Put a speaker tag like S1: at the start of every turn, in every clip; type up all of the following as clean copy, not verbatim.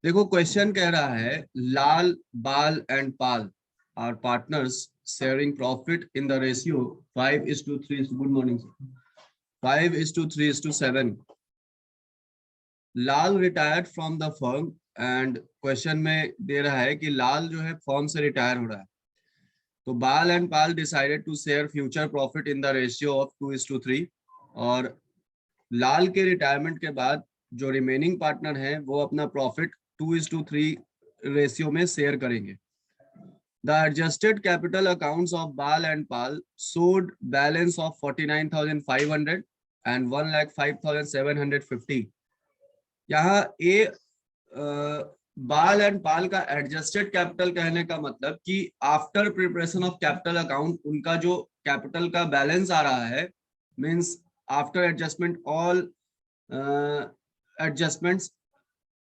S1: देखो क्वेश्चन कह रहा है Lal, Bal and Pal are partners sharing profit in the ratio 5:3। Good morning sir. 5:3:7। Lal retired from the firm and question में दे रहा है कि लाल जो है फर्म से रिटायर हो रहा है, तो Bal and Pal decided to share future profit in the ratio of 2:3। और लाल के रिटायरमेंट के बाद जो रिमेनिंग पार्टनर हैं वो अपना प्रॉफिट 2:3 रेशियो में शेयर करेंगे। The adjusted capital accounts of Bal and Pal showed balance of 49,500 and 1,05,750। यहाँ ए बाल एंड पाल का एडजस्टेड कैपिटल कहने का मतलब कि after preparation of capital account उनका जो कैपिटल का बैलेंस आ रहा है, means after adjustment all adjustments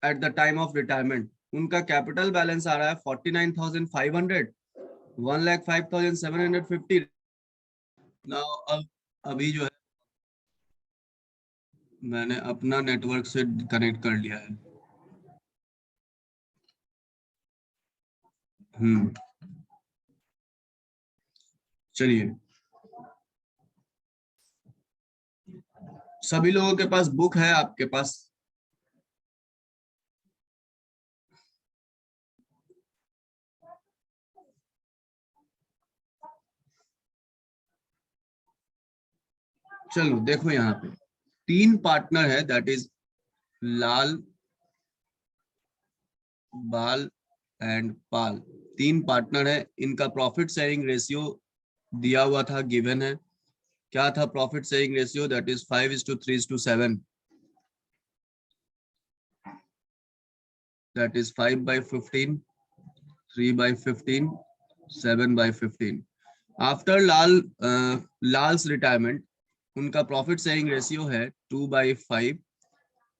S1: at the time of retirement, उनका कैपिटल बैलेंस आ रहा है 49,500, 1,05,750। नाउ अब अभी जो है मैंने अपना नेटवर्क से कनेक्ट कर लिया है। चलिए, सभी लोगों के पास बुक है? आपके पास? चलो देखो, यहाँ पे तीन पार्टनर है, that is Lal, Bal and पाल। तीन पार्टनर है, इनका प्रॉफिट शेयरिंग रेशियो दिया हुआ था, गिवन है। क्या था profit sharing ratio? That is 5:3:7। That is 5/15, 3/15, 7/15। After Lals retirement उनका प्रॉफिट शेयरिंग रेशियो है 2/5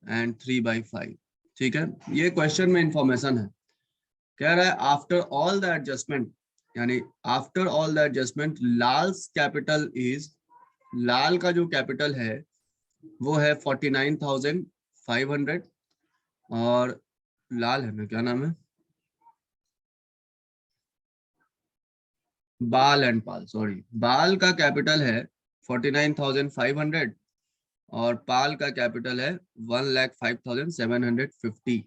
S1: एंड 3/5। ठीक है, ये क्वेश्चन में इंफॉर्मेशन है। कह रहा है आफ्टर ऑल द एडजस्टमेंट, यानी after all the adjustment Lal's capital is, Lal का जो कैपिटल है वो है 49,500। और लाल है ना, क्या नाम है, बाल एंड पाल, सॉरी, बाल का कैपिटल है 49,500 और पाल का कैपिटल है 1,05,750।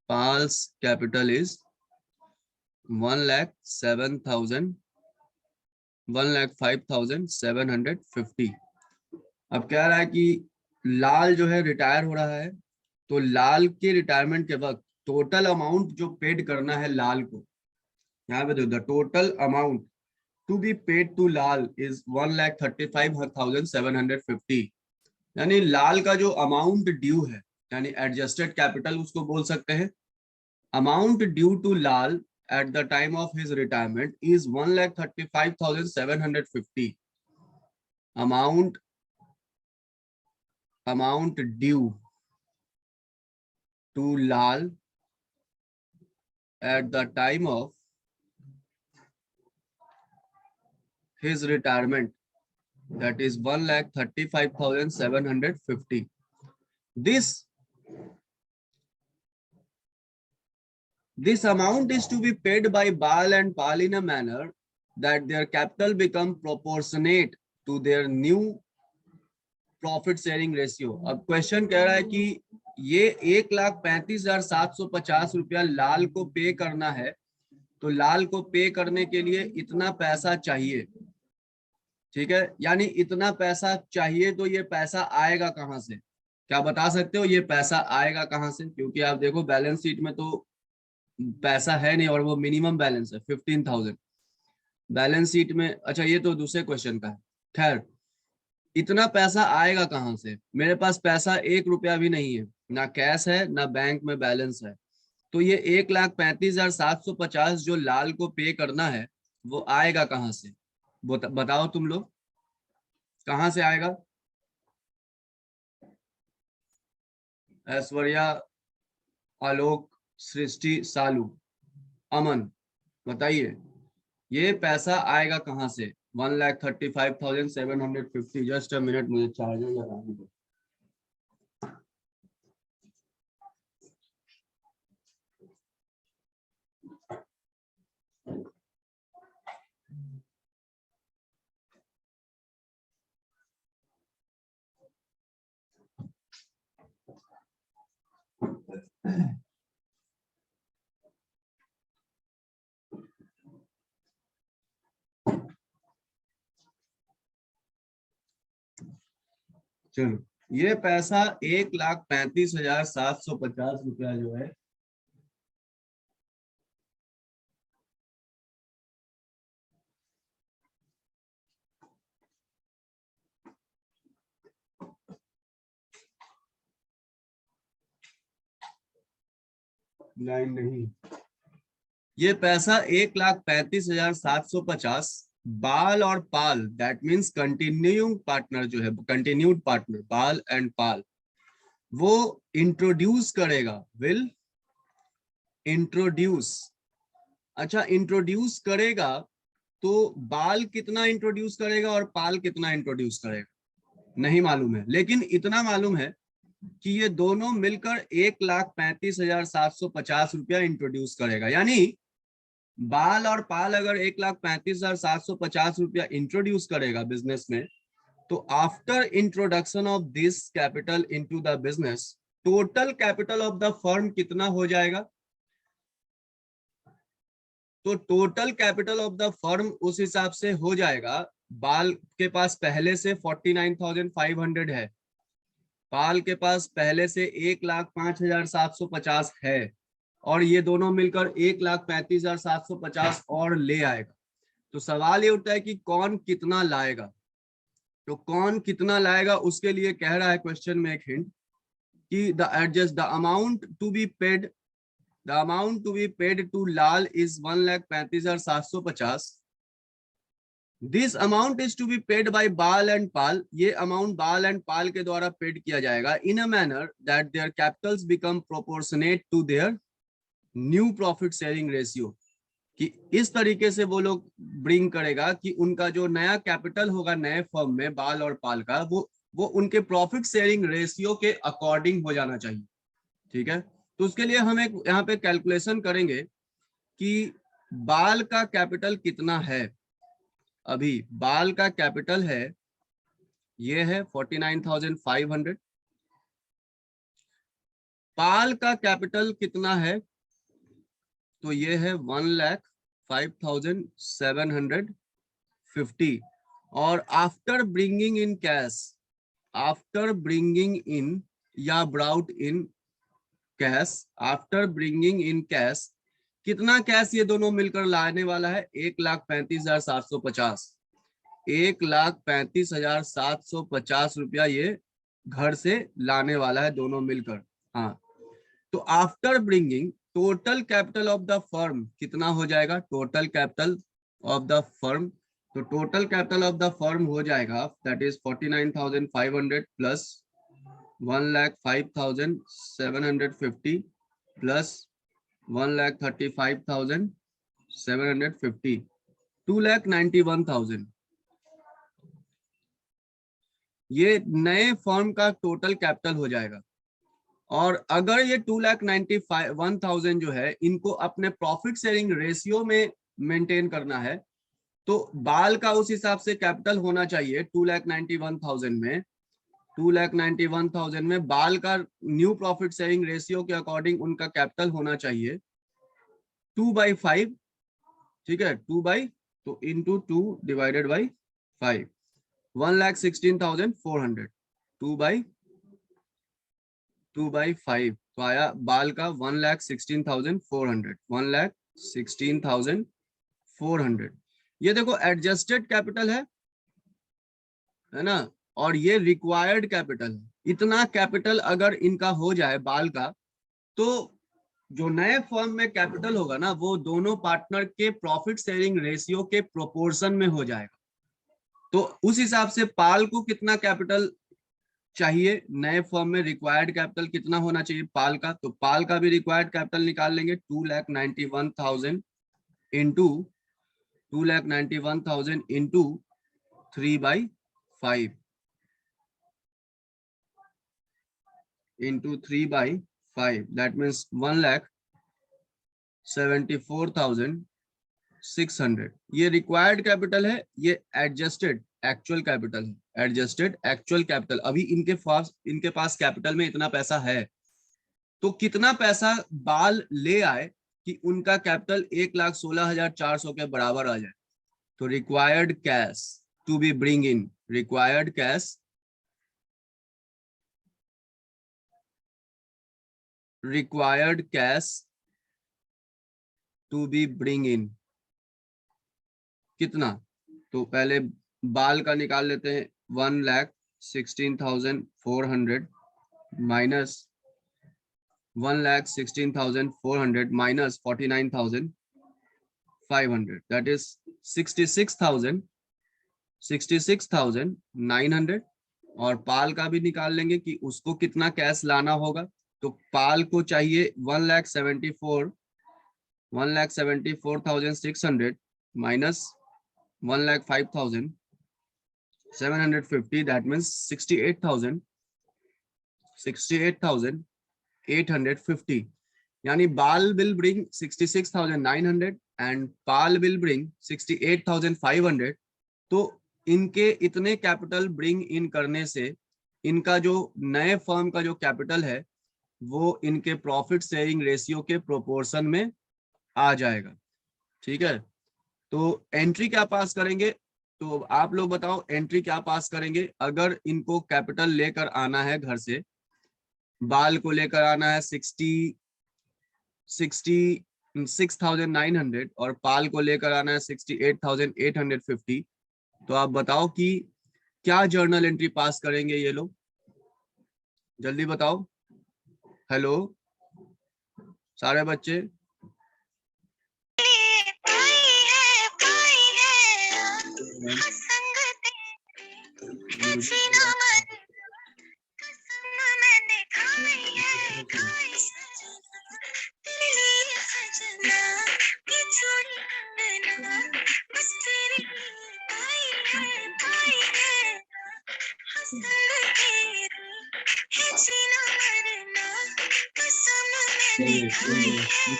S1: पाल्स कैपिटल इज 1,05,750। अब कह रहा है कि लाल जो है रिटायर हो रहा है, तो लाल के रिटायरमेंट के वक्त टोटल अमाउंट जो पेड करना है लाल को, यहाँ पे देखो, the total amount to be paid to Lal is 1,35,750। यानी लाल का जो अमाउंट ड्यू है, यानी एडजस्टेड कैपिटल उसको बोल सकते हैं, amount due to Lal at the time of his retirement is 1,35,750। amount due to Lal at the time of his retirement, that is 1,35,750. This amount is to be paid by Bal and Pal in a manner that their capital become proportionate to their new profit sharing ratio. अब question कह रहा है कि ये 1,35,750 रुपया लाल को पे करना है, तो लाल को पे करने के लिए इतना पैसा चाहिए। ठीक है, यानी इतना पैसा चाहिए, तो ये पैसा आएगा कहां से? क्या बता सकते हो ये पैसा आएगा कहां से? क्योंकि आप देखो बैलेंस शीट में तो पैसा है नहीं, और वो मिनिमम बैलेंस है 15,000 बैलेंस शीट में। अच्छा, ये तो दूसरे क्वेश्चन का है। खैर, इतना पैसा आएगा कहां से? मेरे पास पैसा 1 रुपया भी नहीं है, ना कैश है ना बैंक में बैलेंस है। तो ये 1,35,750 जो लाल को पे करना है वो आएगा कहां से? बताओ तुम लोग, कहां से आएगा? ऐश्वर्या, आलोक, सृष्टि, सालू, अमन, बताइए ये पैसा आएगा कहां से? 1,35,750। जस्ट अ मिनट, मुझे चार्जर लगाने दो। चलो, ये पैसा 1,35,750 रुपया जो है लाइन नहीं, ये पैसा 1,35,750 बाल और पाल, दैट मीन्स कंटिन्यूइंग पार्टनर जो है, कंटिन्यूड पार्टनर बाल एंड पाल, वो इंट्रोड्यूस करेगा, विल इंट्रोड्यूस। अच्छा, इंट्रोड्यूस करेगा तो बाल कितना इंट्रोड्यूस करेगा और पाल कितना इंट्रोड्यूस करेगा नहीं मालूम है, लेकिन इतना मालूम है कि ये दोनों मिलकर 1,35,750 रुपया इंट्रोड्यूस करेगा। यानी बाल और पाल अगर 1,35,750 रुपया इंट्रोड्यूस करेगा बिजनेस में, तो after introduction of this capital into the business, total capital of the firm कितना हो जाएगा? तो total capital of the firm उस हिसाब से हो जाएगा, बाल के पास पहले से 49,500 है, पाल के पास पहले से 1,05,750 है, और ये दोनों मिलकर 1,35,750 और ले आएगा। तो सवाल ये उठता है कि कौन कितना लाएगा। तो कौन कितना लाएगा उसके लिए कह रहा है क्वेश्चन में एक हिंट कि the adjust the amount to be paid, the amount to be paid to Lal is 1,35,750। This amount is to be paid by Bal and Pal, ये अमाउंट बाल एंड पाल के द्वारा पेड किया जाएगा in a manner that their capitals become proportionate to their new profit sharing ratio, कि इस तरीके से वो लोग ब्रिंग करेगा कि उनका जो नया कैपिटल होगा नए फर्म में बाल और पाल का, वो उनके प्रॉफिट शेयरिंग रेशियो के अकॉर्डिंग हो जाना चाहिए। ठीक है, तो उसके लिए हम एक यहाँ पे कैलकुलेशन करेंगे कि बाल का कैपिटल कितना है। अभी बाल का कैपिटल है, ये है 49,500। पाल का कैपिटल कितना है? तो ये है 1,05,750। और after bringing in cash, after bringing in या brought in cash, after bringing in cash, कितना कैश ये दोनों मिलकर लाने वाला है? 1,35,750। 1,35,750 रुपया ये घर से लाने वाला है दोनों मिलकर। हाँ, तो after bringing total capital of the firm कितना हो जाएगा? Total capital of the firm, तो total capital of the firm हो जाएगा दैट इज 49,500 प्लस 1,05,750 प्लस 1,35,750, 2,91,000। ये नए फर्म का टोटल कैपिटल हो जाएगा। और अगर ये 2,91,000 जो है इनको अपने प्रॉफिट शेयरिंग रेशियो में मेंटेन करना है, तो बाल का उस हिसाब से कैपिटल होना चाहिए 2,91,000 में, 2,91,000 में बाल का न्यू प्रॉफिट शेयरिंग रेशियो के अकॉर्डिंग उनका कैपिटल होना चाहिए 2/5। ठीक है, 2 तो इंटू 2 डिवाइडेड बाई 5, 1,16,400, 2/5 तो आया बाल का 1,16,400, 1,16,400। ये देखो एडजस्टेड कैपिटल है ना, और ये रिक्वायर्ड कैपिटल है। इतना कैपिटल अगर इनका हो जाए बाल का, तो जो नए फर्म में कैपिटल होगा ना, वो दोनों पार्टनर के प्रॉफिट शेयरिंग रेशियो के प्रोपोर्शन में हो जाएगा। तो उस हिसाब से पाल को कितना कैपिटल चाहिए, नए फर्म में रिक्वायर्ड कैपिटल कितना होना चाहिए पाल का, तो पाल का भी रिक्वायर्ड कैपिटल निकाल लेंगे 2,91,000 into 2,91,000 into 3/5 into 3/5, that means 1,74,600। ये रिक्वायर्ड कैपिटल है, ये एडजस्टेड एक्चुअल कैपिटल है, एडजस्टेड एक्चुअल कैपिटल। अभी इनके पास कैपिटल में इतना पैसा है, तो कितना पैसा बाल ले आए कि उनका कैपिटल 1,16,400 के बराबर आ जाए। तो required cash to be bring in, required cash required cash to be bring in, कितना? तो पहले बाल का निकाल लेते हैं, 1,16,400 माइनस 1,16,400 माइनस 49,500, दैट इज 66,900। और पाल का भी निकाल लेंगे कि उसको कितना कैश लाना होगा। तो पाल को चाहिए 1,74,600 माइनस 1,05,750, दैट मीन्स 68,850। यानी बाल will bring 66,900 and Pal will bring 68,500। तो इनके इतने कैपिटल ब्रिंग इन करने से इनका जो नए फर्म का जो कैपिटल है वो इनके प्रॉफिट शेयरिंग रेशियो के प्रोपोर्शन में आ जाएगा। ठीक है, तो एंट्री क्या पास करेंगे? तो आप लोग बताओ एंट्री क्या पास करेंगे? अगर इनको कैपिटल लेकर आना है घर से, बाल को लेकर आना है 66,900 और पाल को लेकर आना है 68,850, तो आप बताओ कि क्या जर्नल एंट्री पास करेंगे ये लोग? जल्दी बताओ। हेलो सारे बच्चे,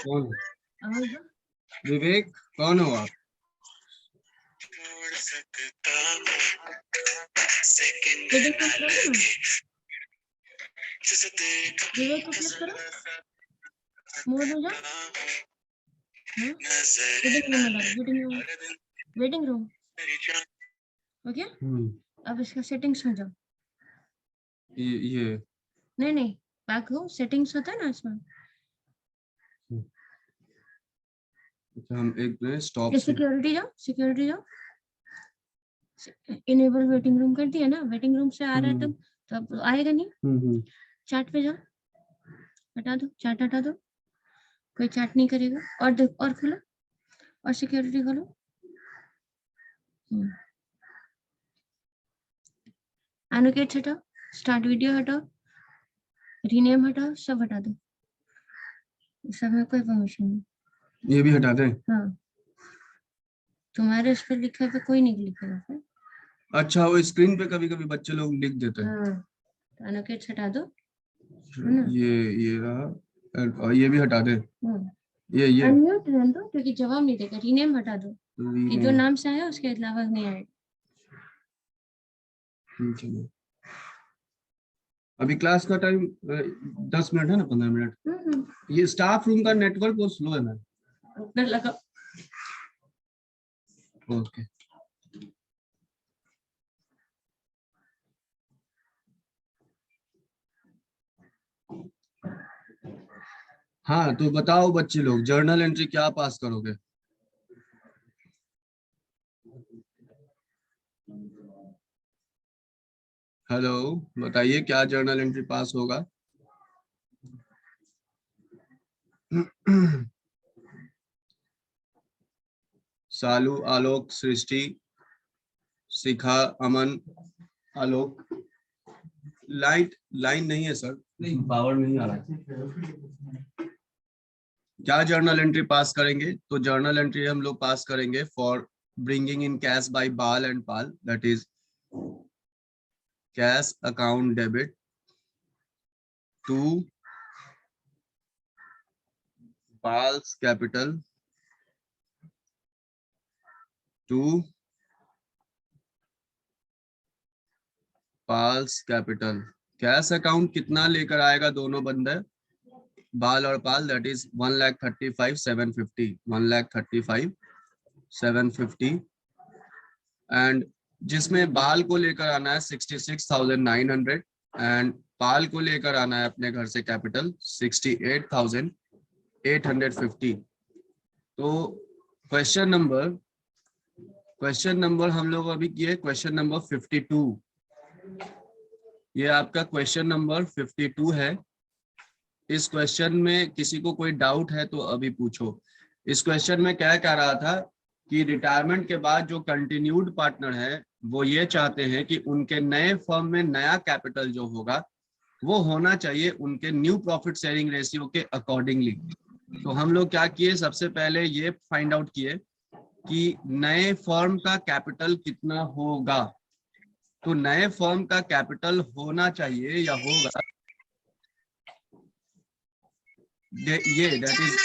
S1: कौन है? विवेक कौन हो आप?
S2: विवेक को क्लिक करो, मोड हो जा। वेटिंग रूम हो गया। अब इसका सेटिंग्स में जाओ।
S1: ये
S2: नहीं बैक हो, सेटिंग्स होता है ना इसमें।
S1: हम एक स्टॉप
S2: सिक्योरिटी जाओ, इनेबल वेटिंग रूम कर दिया ना। वेटिंग रूम से आ रहा है तो अब आएगा नहीं। चैट पे जाओ, हटा दो चैट, हटा दो, कोई चैट नहीं करेगा। और खोलो और सिक्योरिटी खोलो। एनोटेट हटाओ, स्टार्ट वीडियो हटाओ, रीनेम हटाओ, सब हटा दो। सब में कोई परमिशन नहीं।
S1: ये भी हटा दें?
S2: हाँ, तुम्हारे इस पे लिखा है, कोई नहीं लिखेगा फिर।
S1: अच्छा, वो स्क्रीन पे कभी कभी बच्चे लोग लिख देते हैं।
S2: हाँ, तो एनोटेट हटा दो।
S1: ये रहा, और ये भी हटा दे। ये
S2: अनम्यूट रहने दो क्योंकि जवाब नहीं देगा। रीनेम हटा दो कि जो नाम से आया उसके अलावा नहीं आएगा।
S1: अभी क्लास का टाइम 10 मिनट है ना, 15 मिनट। ये स्टाफ रूम का नेटवर्क बहुत स्लो है ना।
S2: लगा
S1: ओके, हाँ तो बताओ बच्चे लोग, जर्नल एंट्री क्या पास करोगे? हेलो बताइए, क्या जर्नल एंट्री पास होगा? सालू, आलोक, सृष्टि, शिखा, अमन, आलोक। लाइन नहीं है सर, पावर नहीं आ रहा है। क्या जर्नल एंट्री पास करेंगे? तो जर्नल एंट्री हम लोग पास करेंगे for bringing in cash by Bal and Pal, that is cash account debit to Pal's capital to Pal's capital. Cash account कितना लेकर आएगा दोनों बंदे, बाल और पाल? That is 1,35,750, 1,35,750। एंड जिसमें बाल को लेकर आना है 66,900 एंड पाल को लेकर आना है अपने घर से कैपिटल 68,850। तो क्वेश्चन नंबर हम लोग अभी किए क्वेश्चन नंबर 52। ये आपका क्वेश्चन नंबर 52 है। इस क्वेश्चन में किसी को कोई डाउट है तो अभी पूछो। इस क्वेश्चन में क्या कह रहा था कि रिटायरमेंट के बाद जो कंटिन्यूड पार्टनर है वो ये चाहते हैं कि उनके नए फर्म में नया कैपिटल जो होगा वो होना चाहिए उनके न्यू प्रॉफिट शेयरिंग रेशियो के अकॉर्डिंगली। तो हम लोग क्या किए, सबसे पहले ये फाइंड आउट किए कि नए फर्म का कैपिटल कितना होगा। तो नए फर्म का कैपिटल होना चाहिए या होगा ये दैट इज